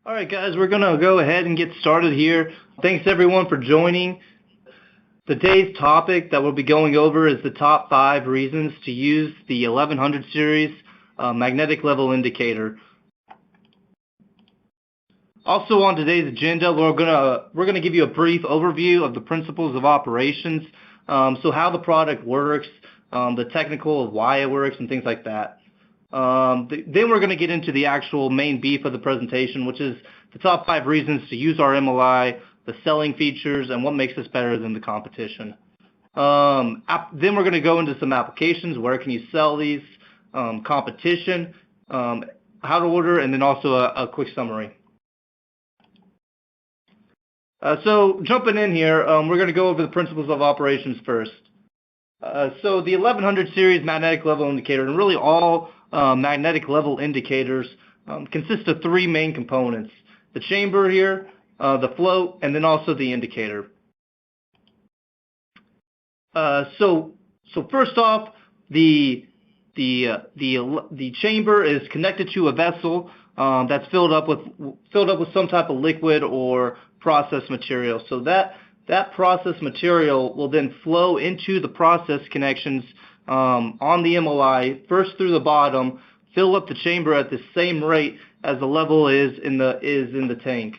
All right, guys, we're going to go ahead and get started here. Thanks, everyone, for joining. Today's topic that we'll be going over is the top 5 reasons to use the 1100 series magnetic level indicator. Also on today's agenda, we're gonna give you a brief overview of the principles of operations, so how the product works, the technical of why it works, and things like that. Then we're going to get into the actual main beef of the presentation, which is the top 5 reasons to use our MLI, the selling features, and what makes us better than the competition. Then we're going to go into some applications, where can you sell these, competition, how to order, and then also a quick summary. So jumping in here, we're going to go over the principles of operations first. So the 1100 series magnetic level indicator, and really all magnetic level indicators, consist of 3 main components: the chamber here, the float, and then also the indicator. So first off, the chamber is connected to a vessel that's filled up with some type of liquid or process material. So that process material will then flow into the process connections on the MLI, first through the bottom, fill up the chamber at the same rate as the level is in the tank.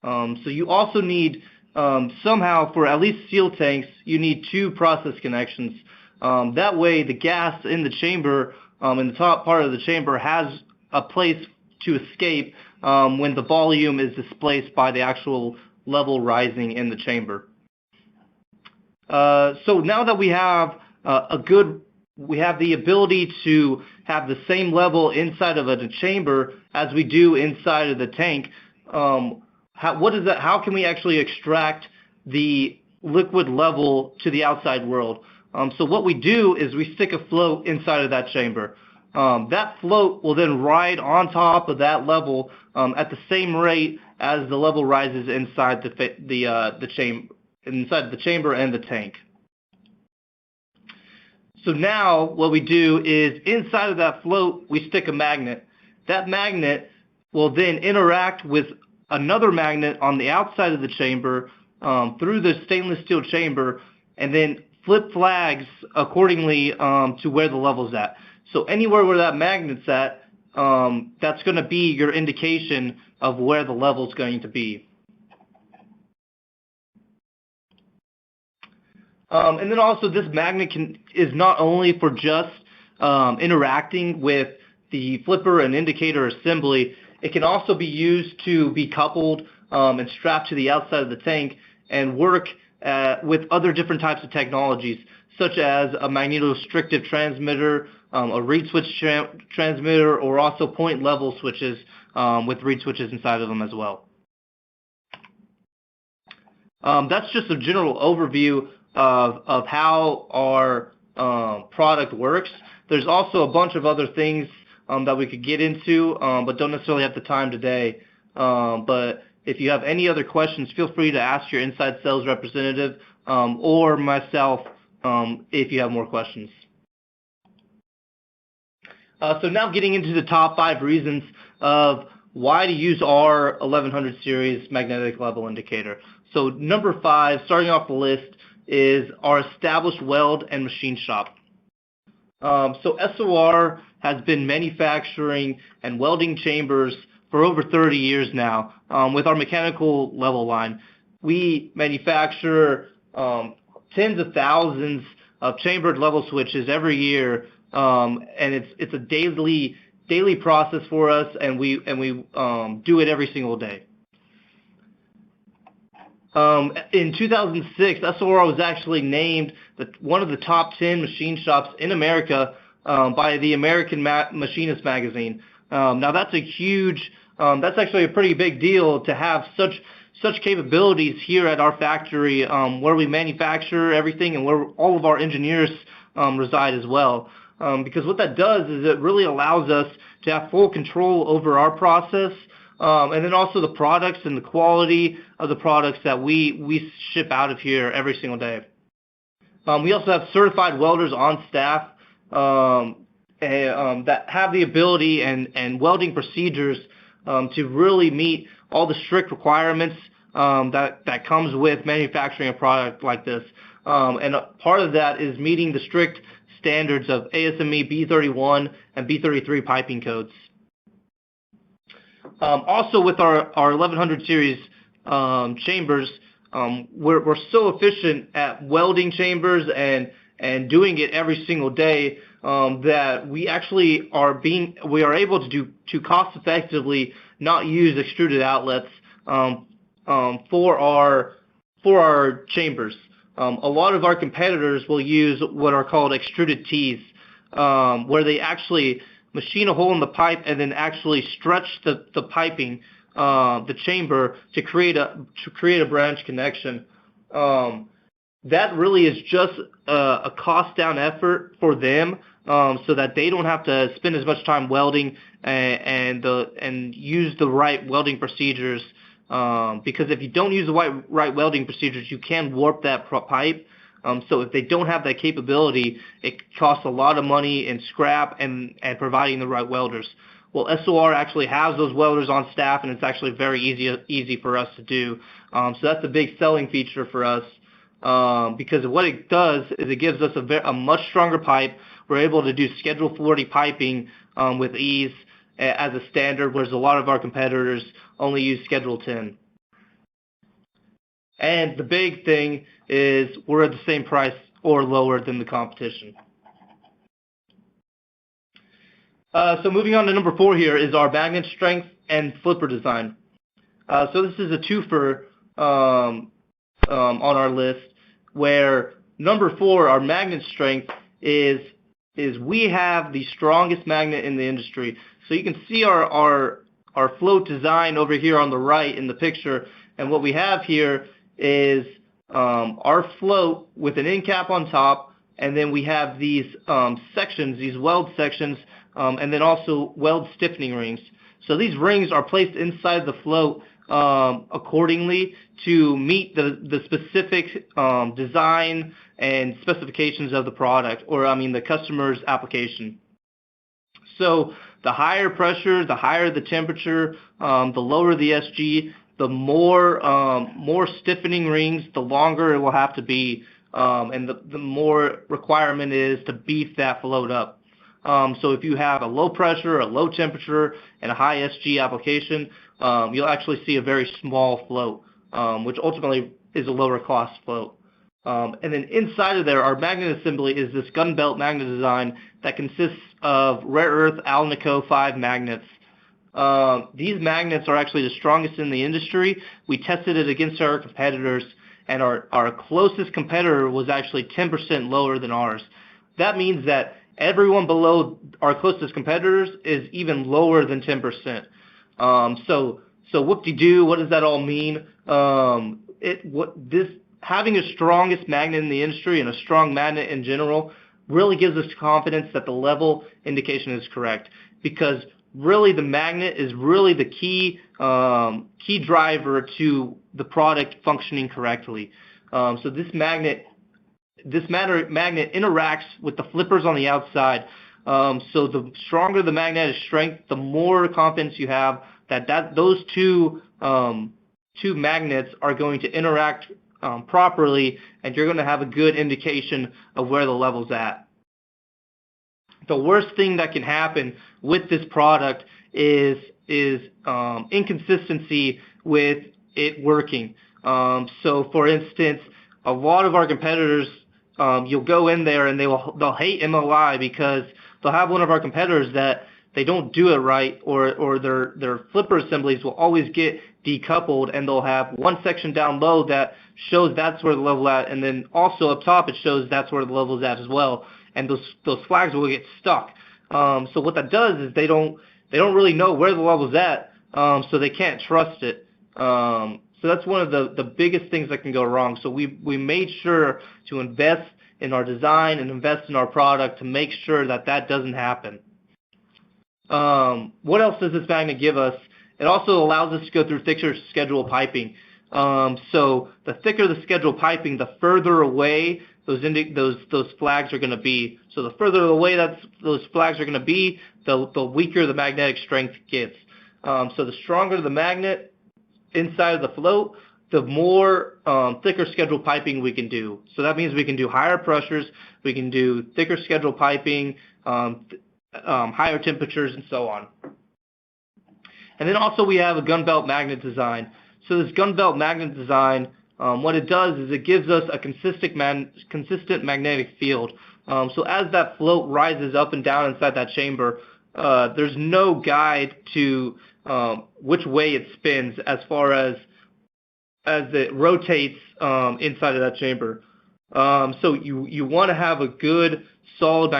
So you also need, somehow, for at least seal tanks, you need 2 process connections. That way the gas in the chamber, in the top part of the chamber, has a place to escape when the volume is displaced by the actual level rising in the chamber. So now that we have we have the ability to have the same level inside of a chamber as we do inside of the tank. How can we actually extract the liquid level to the outside world? So what we do is we stick a float inside of that chamber. That float will then ride on top of that level at the same rate as the level rises inside the chamber and the tank. So now what we do is inside of that float we stick a magnet. That magnet will then interact with another magnet on the outside of the chamber through the stainless steel chamber, and then flip flags accordingly to where the level's at. So anywhere where that magnet's at, that's going to be your indication of where the level's going to be. And then also this magnet is not only for just interacting with the flipper and indicator assembly. It can also be used to be coupled and strapped to the outside of the tank and work with other different types of technologies, such as a magnetostrictive transmitter, a reed switch transmitter, or also point level switches with reed switches inside of them as well. That's just a general overview of how our product works. There's also a bunch of other things that we could get into, but don't necessarily have the time today. But if you have any other questions, feel free to ask your inside sales representative or myself if you have more questions. So now getting into the top 5 reasons of why to use our 1100 series magnetic level indicator. So number 5, starting off the list, is our established weld and machine shop. So SOR has been manufacturing and welding chambers for over 30 years now. With our mechanical level line, we manufacture tens of thousands of chambered level switches every year, and it's a daily process for us, and we do it every single day. In 2006, SOR was actually named one of the top 10 machine shops in America by the American Machinist magazine. Now that's that's actually a pretty big deal to have such capabilities here at our factory, where we manufacture everything and where all of our engineers reside as well. Because what that does is it really allows us to have full control over our process, and then also the products and the quality of the products that we ship out of here every single day. We also have certified welders on staff that have the ability and welding procedures to really meet all the strict requirements that comes with manufacturing a product like this. And part of that is meeting the strict standards of ASME B31 and B33 piping codes. Also, with our 1100 series chambers, we're so efficient at welding chambers and doing it every single day that we actually are able to cost effectively not use extruded outlets for our chambers. A lot of our competitors will use what are called extruded tees, where they actually machine a hole in the pipe and then actually stretch the piping, the chamber, to create a branch connection. That really is just a cost down effort for them, so that they don't have to spend as much time welding and use the right welding procedures. Because if you don't use the right welding procedures, you can warp that pipe. So if they don't have that capability, it costs a lot of money in scrap and providing the right welders. Well, SOR actually has those welders on staff, and it's actually very easy for us to do. So that's a big selling feature for us, because what it does is it gives us a much stronger pipe. We're able to do Schedule 40 piping with ease as a standard, whereas a lot of our competitors only use Schedule 10. And the big thing is we're at the same price or lower than the competition. So moving on to number 4 here is our magnet strength and flipper design. So this is a twofer on our list, where number 4, our magnet strength, is we have the strongest magnet in the industry. So you can see our float design over here on the right in the picture, and what we have here is our float with an end cap on top, and then we have these sections, these weld sections, and then also weld stiffening rings. So these rings are placed inside the float accordingly to meet the specific design and specifications of the product, or the customer's application. So the higher pressure, the higher the temperature, the lower the SG, the more stiffening rings, the longer it will have to be, and the more requirement is to beef that float up. So if you have a low pressure, a low temperature, and a high SG application, you'll actually see a very small float, which ultimately is a lower cost float. And then inside of there, our magnet assembly is this gun belt magnet design that consists of rare earth Alnico 5 magnets. These magnets are actually the strongest in the industry. We tested it against our competitors, and our closest competitor was actually 10% lower than ours. That means that everyone below our closest competitors is even lower than 10%. So whoop-de-doo, what does that all mean? Having the strongest magnet in the industry and a strong magnet in general really gives us confidence that the level indication is correct, because really the magnet is really the key driver to the product functioning correctly. So this magnet interacts with the flippers on the outside. So the stronger the magnetic strength, the more confidence you have that those two magnets are going to interact properly, and you're going to have a good indication of where the level's at. The worst thing that can happen with this product is inconsistency with it working. So for instance, a lot of our competitors, you'll go in there and they'll hate MOI because they'll have one of our competitors that they don't do it right, or their flipper assemblies will always get decoupled, and they'll have one section down low that shows that's where the level at, and then also up top it shows that's where the level is at as well, and those flags will get stuck. So what that does is they don't really know where the level's at, so they can't trust it. So that's one of the biggest things that can go wrong. So we made sure to invest in our design and invest in our product to make sure that doesn't happen. What else does this magnet give us? It also allows us to go through thicker schedule piping. So the thicker the schedule piping, the further away those flags are going to be. So the further away those flags are going to be, the weaker the magnetic strength gets. So the stronger the magnet, inside of the float, the more thicker scheduled piping we can do. So that means we can do higher pressures, we can do thicker scheduled piping, higher temperatures, and so on. And then also we have a gun belt magnet design. So this gun belt magnet design, what it does is it gives us a consistent magnetic field. So as that float rises up and down inside that chamber, there's no guide to which way it spins as far as it rotates inside of that chamber. So you want to have a good, solid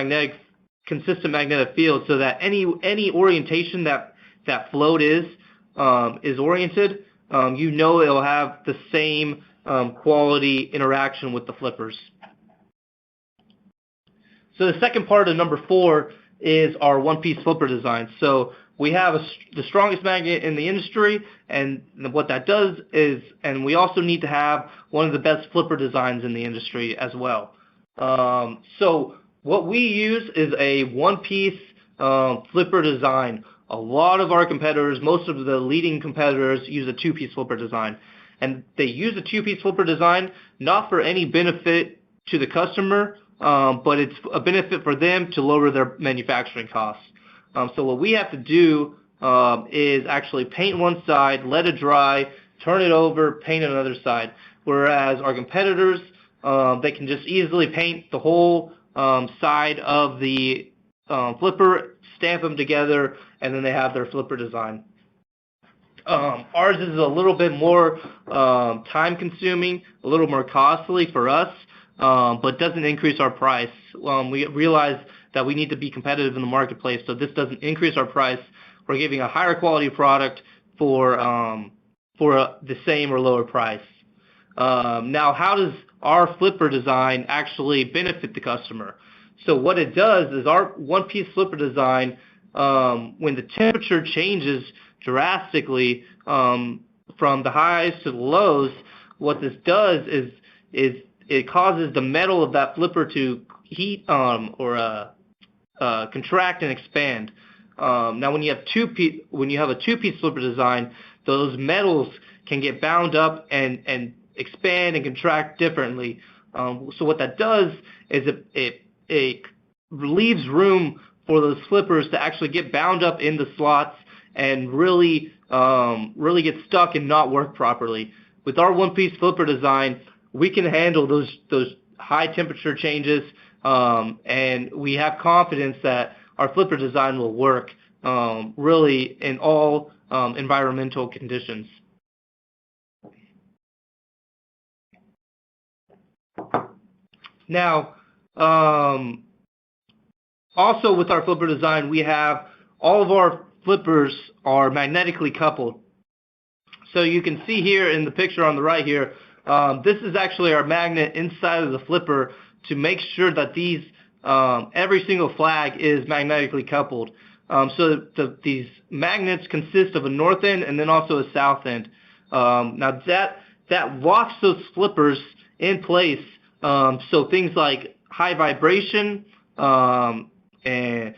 consistent magnetic field, so that any orientation that float is oriented, it'll have the same quality interaction with the flippers. So the second part of number 4 is our one-piece flipper design. So we have the strongest magnet in the industry, and what that does is, and we also need to have one of the best flipper designs in the industry as well. So what we use is a one-piece flipper design. A lot of our competitors, most of the leading competitors, use a two-piece flipper design. And they use a two-piece flipper design not for any benefit to the customer, but it's a benefit for them to lower their manufacturing costs. So what we have to do is actually paint one side, let it dry, turn it over, paint another side. Whereas our competitors, they can just easily paint the whole side of the flipper, stamp them together, and then they have their flipper design. Ours is a little bit more time-consuming, a little more costly for us, but doesn't increase our price. We realize that we need to be competitive in the marketplace, so this doesn't increase our price. We're giving a higher quality product for the same or lower price. Now, how does our flipper design actually benefit the customer? So what it does is our one-piece flipper design, when the temperature changes drastically from the highs to the lows, what this does is it causes the metal of that flipper to heat or contract and expand. Now, when you have a two-piece flipper design, those metals can get bound up and expand and contract differently. So what that does is it leaves room for those flippers to actually get bound up in the slots and really get stuck and not work properly. With our one-piece flipper design, we can handle those high temperature changes, and we have confidence that our flipper design will work really in all environmental conditions. Now, also with our flipper design, we have all of our flippers are magnetically coupled. So you can see here in the picture on the right here, this is actually our magnet inside of the flipper to make sure that these every single flag is magnetically coupled. So these magnets consist of a north end and then also a south end. Now that locks those flippers in place. So things like high vibration and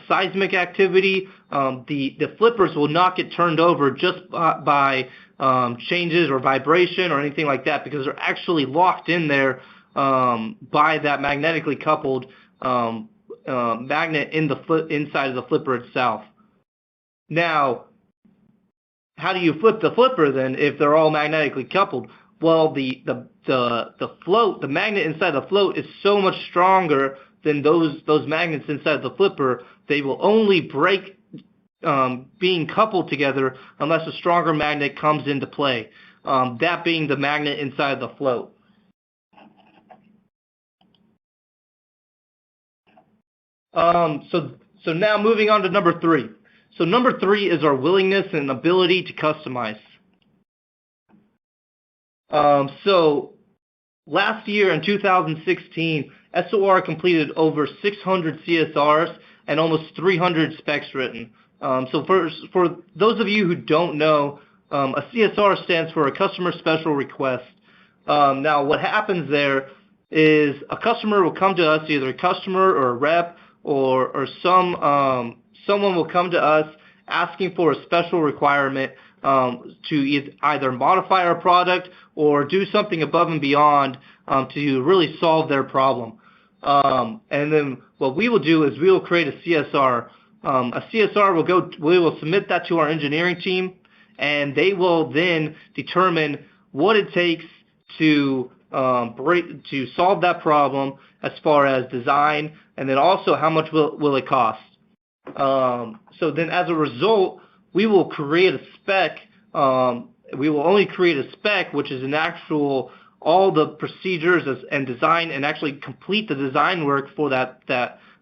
seismic activity, the flippers will not get turned over just by changes or vibration or anything like that, because they're actually locked in there by that magnetically coupled magnet inside of the flipper itself. Now, how do you flip the flipper then if they're all magnetically coupled? Well, the float, the magnet inside the float is so much stronger than those magnets inside the flipper. They will only break being coupled together unless a stronger magnet comes into play, that being the magnet inside the float. So now moving on to number 3. So number 3 is our willingness and ability to customize. So last year in 2016, SOR completed over 600 CSRs and almost 300 specs written. So for those of you who don't know, a CSR stands for a customer special request. Now what happens there is a customer will come to us, either a customer or a rep or someone will come to us asking for a special requirement to either modify our product or do something above and beyond to really solve their problem. And then what we will do is we will create a CSR. A CSR we will submit that to our engineering team, and they will then determine what it takes to solve that problem as far as design, and then also how much will it cost. So then as a result, we will create a spec. We will only create a spec, which is an actual all the procedures and design, and actually complete the design work for that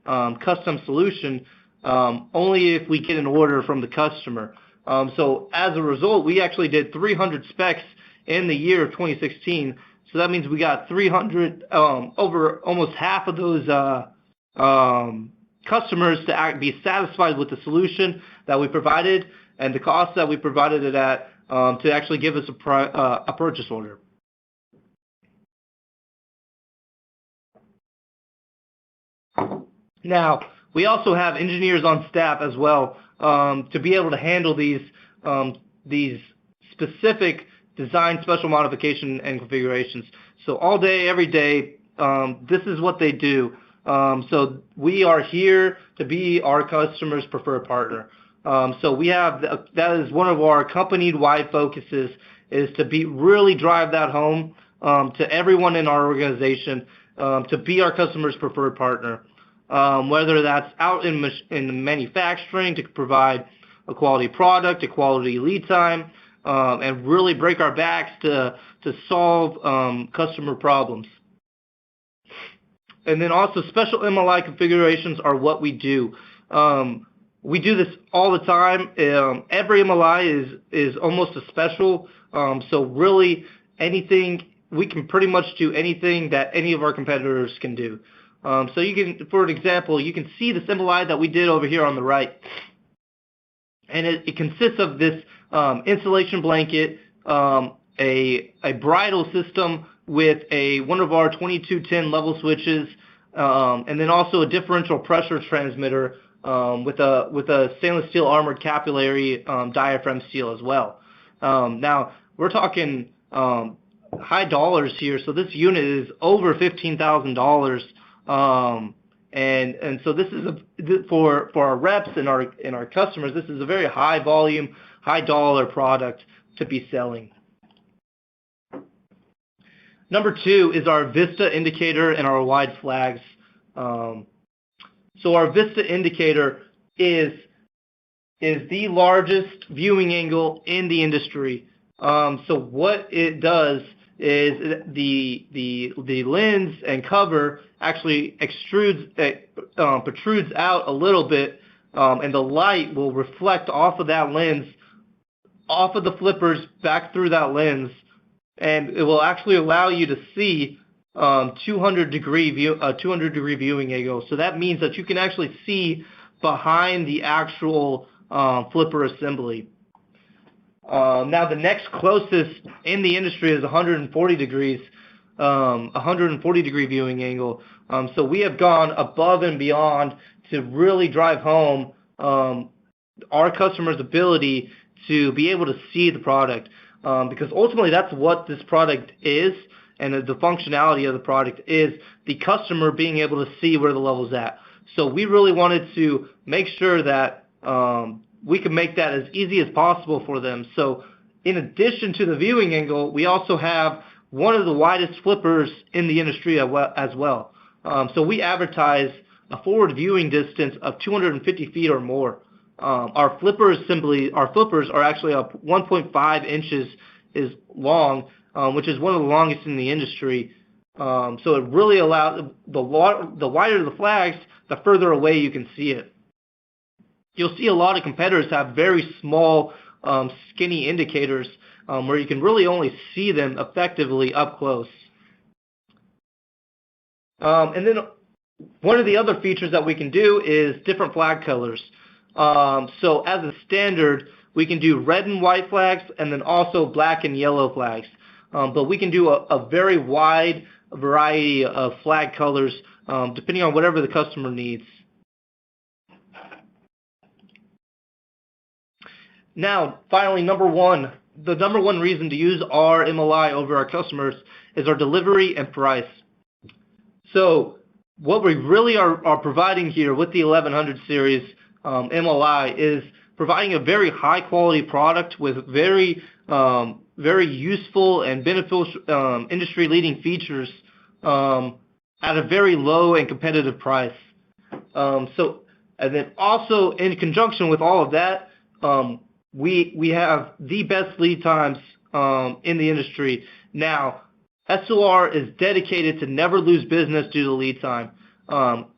custom solution only if we get an order from the customer. So as a result, we actually did 300 specs in the year of 2016. So that means we got 300 over almost half of those customers to be satisfied with the solution that we provided and the cost that we provided it at to actually give us a purchase order. Now, we also have engineers on staff as well to be able to handle these specific design, special modification, and configurations. So all day, every day, this is what they do. So we are here to be our customer's preferred partner. So we have that is one of our company-wide focuses, is to really drive that home to everyone in our organization, to be our customer's preferred partner. Whether that's out in manufacturing to provide a quality product, a quality lead time, and really break our backs to solve customer problems. And then also special MLI configurations are what we do. We do this all the time. Every MLI is almost a special. So really anything, we can pretty much do anything that any of our competitors can do. So you can, for an example, you can see this MLI that we did over here on the right. And it consists of this insulation blanket, a bridle system with one of our 2210 level switches, and then also a differential pressure transmitter with a stainless steel armored capillary diaphragm steel as well. Now we're talking high dollars here, so this unit is over $15,000. And so this is for our reps and our customers. This is a very high volume, high dollar product to be selling. Number 2 is our Vista indicator and our wide flags. So our Vista indicator is the largest viewing angle in the industry. So what it does is the lens and cover actually protrudes out a little bit, and the light will reflect off of that lens, off of the flippers back through that lens, and it will actually allow you to see 200 degree viewing angle. So that means that you can actually see behind the actual flipper assembly. Now the next closest in the industry is 140 degrees, 140 degree viewing angle. So we have gone above and beyond to really drive home our customers' ability to be able to see the product, because ultimately that's what this product is, and the functionality of the product is the customer being able to see where the level's at. So we really wanted to make sure that we can make that as easy as possible for them. So in addition to the viewing angle, we also have one of the widest flippers in the industry as well. So we advertise a forward viewing distance of 250 feet or more. Our flippers are actually up 1.5 inches is long, which is one of the longest in the industry. So it really allows, the wider the flags, the further away you can see it. You'll see a lot of competitors have very small, skinny indicators where you can really only see them effectively up close. And then one of the other features that we can do is different flag colors. So as a standard, we can do red and white flags, and then also black and yellow flags. But we can do a very wide variety of flag colors depending on whatever the customer needs. Now, finally, the number one reason to use our MLI over our customers is our delivery and price. So what we really are providing here with the 1100 series MLI is providing a very high quality product with very useful and beneficial industry leading features at a very low and competitive price. And then also in conjunction with all of that, we have the best lead times in the industry. Now, SOR is dedicated to never lose business due to lead time.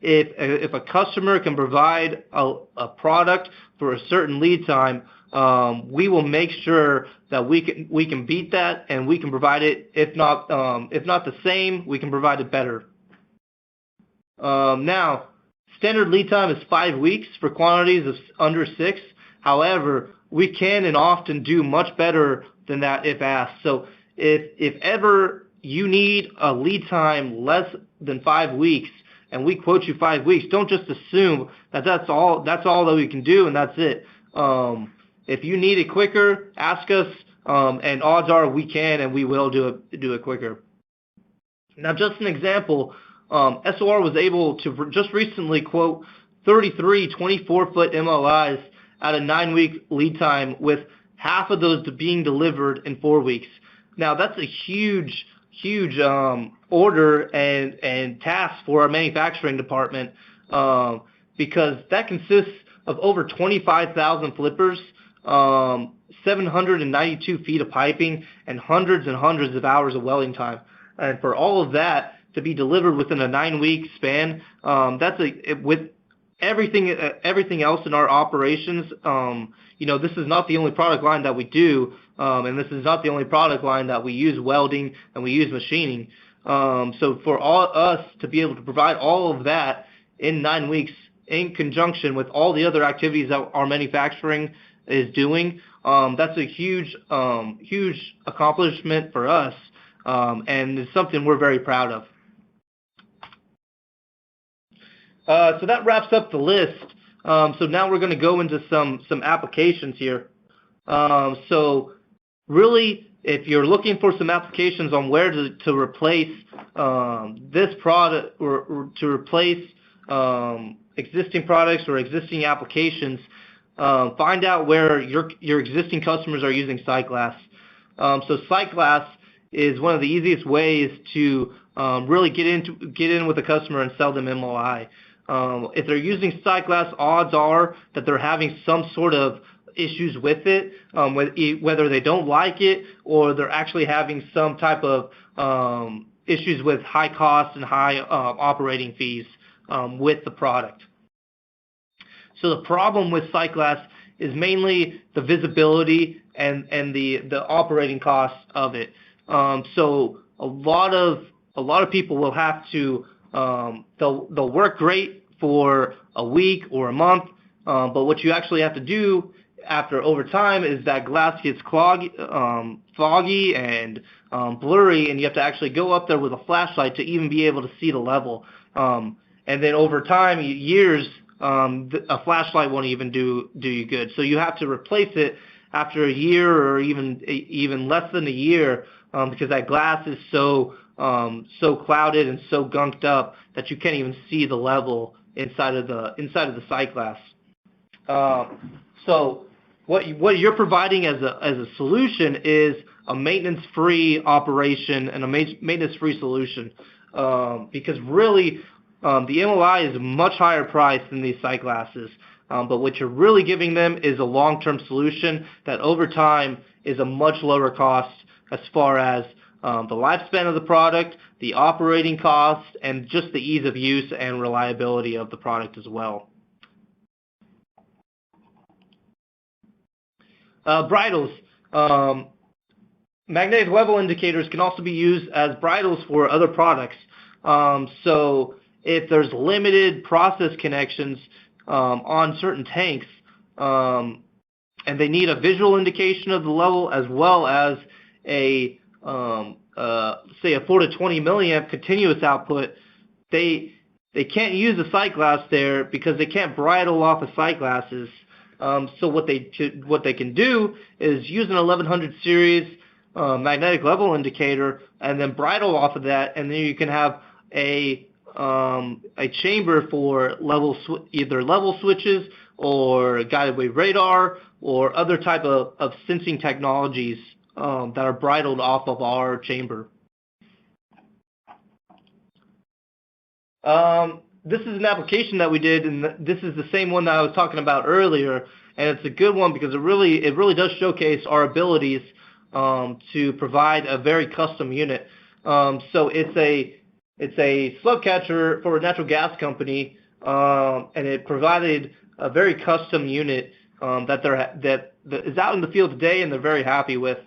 If a customer can provide a product for a certain lead time, we will make sure that we can beat that, and we can provide it. If not the same, we can provide it better. Now, standard lead time is 5 weeks for quantities of under 6. However, we can and often do much better than that if asked. So if ever you need a lead time less than 5 weeks, and we quote you 5 weeks, don't just assume that that's all that we can do and that's it. If you need it quicker, ask us, and odds are we can and we will do it quicker. Now, just an example, SOR was able to just recently quote 33 24-foot MLIs at a 9-week lead time, with half of those being delivered in 4 weeks. Now, that's a huge order and task for our manufacturing department, because that consists of over 25,000 flippers, 792 feet of piping, and hundreds of hours of welding time. And for all of that to be delivered within a 9-week span, with everything else in our operations, this is not the only product line that we do, and this is not the only product line that we use welding and we use machining. So for us to be able to provide all of that in 9 weeks, in conjunction with all the other activities that our manufacturing is doing, that's a huge accomplishment for us, and it's something we're very proud of. So that wraps up the list. So now we're going to go into some applications here. So really, if you're looking for some applications on where to replace this product, or to replace existing products or existing applications, find out where your existing customers are using sight glass. So sight glass is one of the easiest ways to really get in with a customer and sell them MLI. If they're using sight glass, odds are that they're having some sort of issues with it, whether they don't like it or they're actually having some type of issues with high costs and high operating fees with the product. So the problem with sight glass is mainly the visibility and the operating costs of it. So a lot of people will have to they'll work great for a week or a month, but what you actually have to do over time is that glass gets foggy and blurry, and you have to actually go up there with a flashlight to even be able to see the level. And then over time, years, a flashlight won't even do you good. So you have to replace it after a year or even less than a year, because that glass is so clouded and so gunked up that you can't even see the level inside of the sight glass. So what you're providing as a solution is a maintenance-free operation and a maintenance-free solution, because really the MLI is a much higher price than these sight glasses. But what you're really giving them is a long-term solution that over time is a much lower cost as far as the lifespan of the product, the operating costs, and just the ease of use and reliability of the product as well. Bridles. Magnetic level indicators can also be used as bridles for other products. So if there's limited process connections on certain tanks, and they need a visual indication of the level as well as a say a 4 to 20 milliamp continuous output, they can't use a sight glass there because they can't bridle off of sight glasses. So what they can do is use an 1100 series magnetic level indicator and then bridle off of that, and then you can have a chamber for either level switches or guided wave radar or other type of sensing technologies that are bridled off of our chamber. This is an application that we did, and this is the same one that I was talking about earlier, and it's a good one because it really does showcase our abilities to provide a very custom unit. So it's a slug catcher for a natural gas company, and it provided a very custom unit that is out in the field today, and they're very happy with.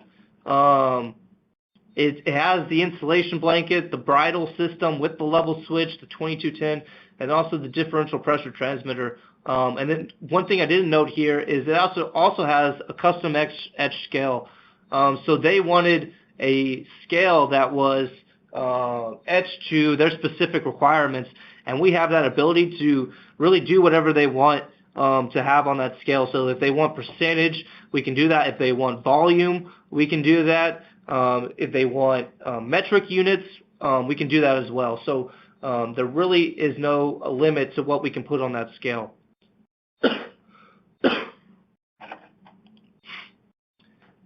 It has the insulation blanket, the bridle system with the level switch, the 2210, and also the differential pressure transmitter. And then one thing I didn't note here is it also has a custom etch scale. So they wanted a scale that was etched to their specific requirements, and we have that ability to really do whatever they want to have on that scale. So if they want percentage, we can do that. If they want volume, we can do that. If they want metric units, we can do that as well. So there really is no limit to what we can put on that scale.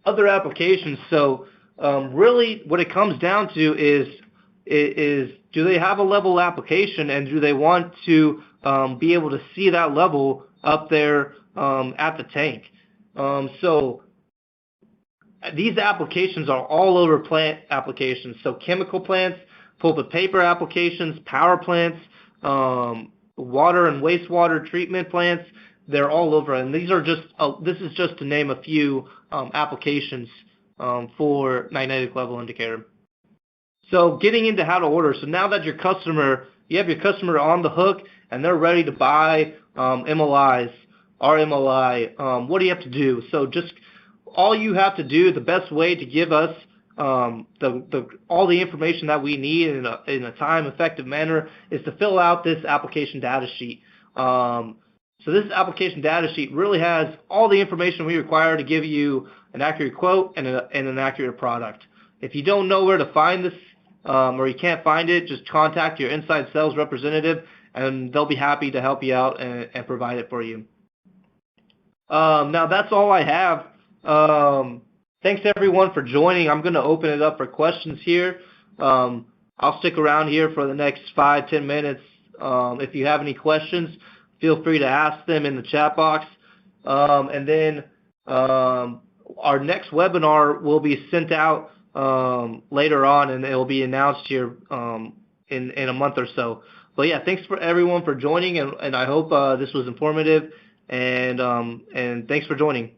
Other applications. So really what it comes down to is do they have a level application, and do they want to be able to see that level up there at the tank? So these applications are all over plant applications. So chemical plants, pulp and paper applications, power plants, water and wastewater treatment plants, they're all over. And these are this is just to name a few applications for magnetic level indicator. So getting into how to order. So now that you have your customer on the hook and they're ready to buy MLIs, our MLI, what do you have to do? So all you have to do, the best way to give us all the information that we need in a time-effective manner is to fill out this application data sheet. So this application data sheet really has all the information we require to give you an accurate quote and an accurate product. If you don't know where to find this or you can't find it, just contact your inside sales representative and they'll be happy to help you out and provide it for you. Now that's all I have. Thanks everyone for joining. I'm going to open it up for questions here. I'll stick around here for the next 5-10 minutes. If you have any questions, feel free to ask them in the chat box. And then our next webinar will be sent out later on, and it will be announced here in a month or so. But yeah, thanks for everyone for joining, and I hope this was informative, and thanks for joining.